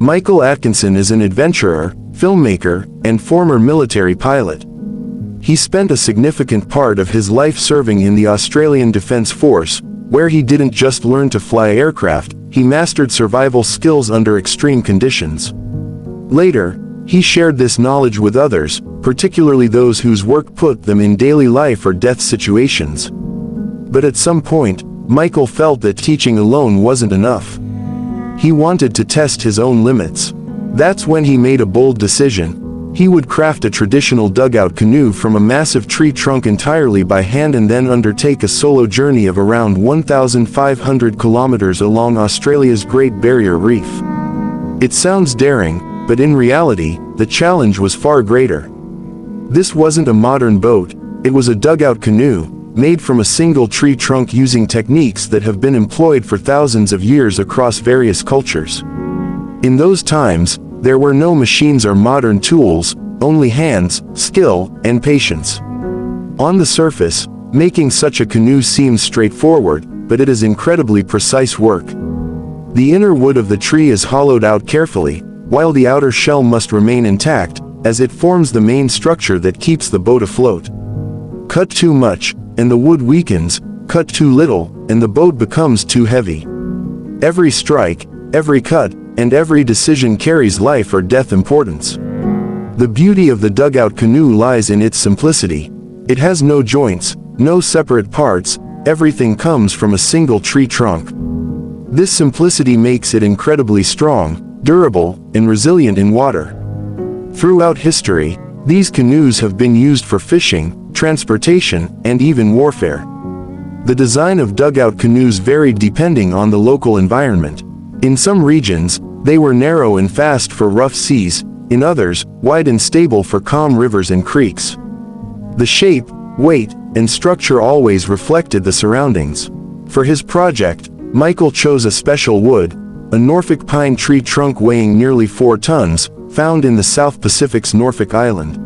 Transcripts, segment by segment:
Michael Atkinson is an adventurer, filmmaker, and former military pilot. He spent a significant part of his life serving in the Australian Defence Force, where he didn't just learn to fly aircraft, he mastered survival skills under extreme conditions. Later, he shared this knowledge with others, particularly those whose work put them in daily life or death situations. But at some point, Michael felt that teaching alone wasn't enough. He wanted to test his own limits. That's when he made a bold decision. He would craft a traditional dugout canoe from a massive tree trunk entirely by hand and then undertake a solo journey of around 1,500 kilometers along Australia's Great Barrier Reef. It sounds daring, but in reality, the challenge was far greater. This wasn't a modern boat, it was a dugout canoe, made from a single tree trunk using techniques that have been employed for thousands of years across various cultures. In those times, there were no machines or modern tools, only hands, skill, and patience. On the surface, making such a canoe seems straightforward, but it is incredibly precise work. The inner wood of the tree is hollowed out carefully, while the outer shell must remain intact, as it forms the main structure that keeps the boat afloat. Cut too much, and the wood weakens; cut too little, and the boat becomes too heavy. Every strike, every cut, and every decision carries life or death importance. The beauty of the dugout canoe lies in its simplicity. It has no joints, no separate parts, everything comes from a single tree trunk. This simplicity makes it incredibly strong, durable, and resilient in water. Throughout history, these canoes have been used for fishing, transportation, and even warfare. The design of dugout canoes varied depending on the local environment. In some regions, they were narrow and fast for rough seas, in others, wide and stable for calm rivers and creeks. The shape, weight, and structure always reflected the surroundings. For his project, Michael chose a special wood, a Norfolk Pine tree trunk weighing nearly 4 tons, found in the South Pacific's Norfolk Island.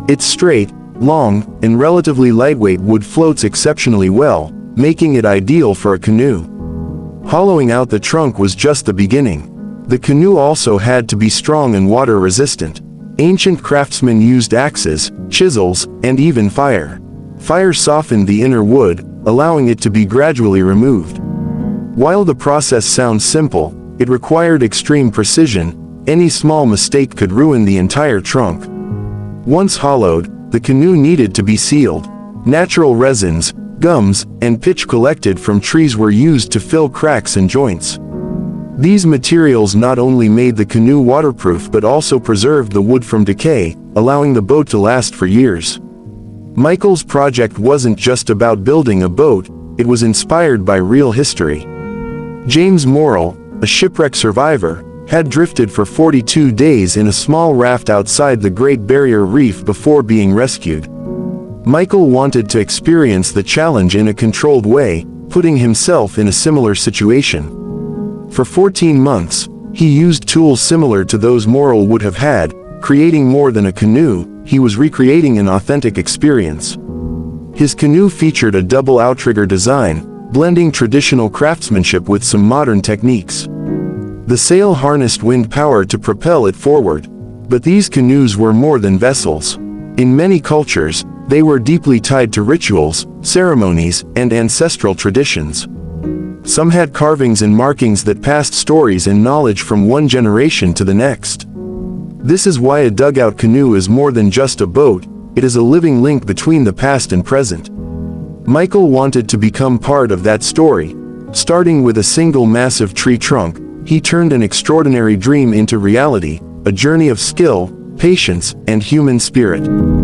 Its straight, long, and relatively lightweight wood floats exceptionally well, making it ideal for a canoe. Hollowing out the trunk was just the beginning. The canoe also had to be strong and water-resistant. Ancient craftsmen used axes, chisels, and even fire. Fire softened the inner wood, allowing it to be gradually removed. While the process sounds simple, it required extreme precision. Any small mistake could ruin the entire trunk. Once hollowed, the canoe needed to be sealed. Natural resins, gums, and pitch collected from trees were used to fill cracks and joints. These materials not only made the canoe waterproof but also preserved the wood from decay, allowing the boat to last for years. Michael's project wasn't just about building a boat, it was inspired by real history. James Morrill, a shipwreck survivor, had drifted for 42 days in a small raft outside the Great Barrier Reef before being rescued. Michael wanted to experience the challenge in a controlled way, putting himself in a similar situation. For 14 months, he used tools similar to those Morrill would have had, creating more than a canoe. He was recreating an authentic experience. His canoe featured a double outrigger design, blending traditional craftsmanship with some modern techniques. The sail harnessed wind power to propel it forward. But these canoes were more than vessels. In many cultures, they were deeply tied to rituals, ceremonies, and ancestral traditions. Some had carvings and markings that passed stories and knowledge from one generation to the next. This is why a dugout canoe is more than just a boat, it is a living link between the past and present. Michael wanted to become part of that story. Starting with a single massive tree trunk, he turned an extraordinary dream into reality, a journey of skill, patience, and human spirit.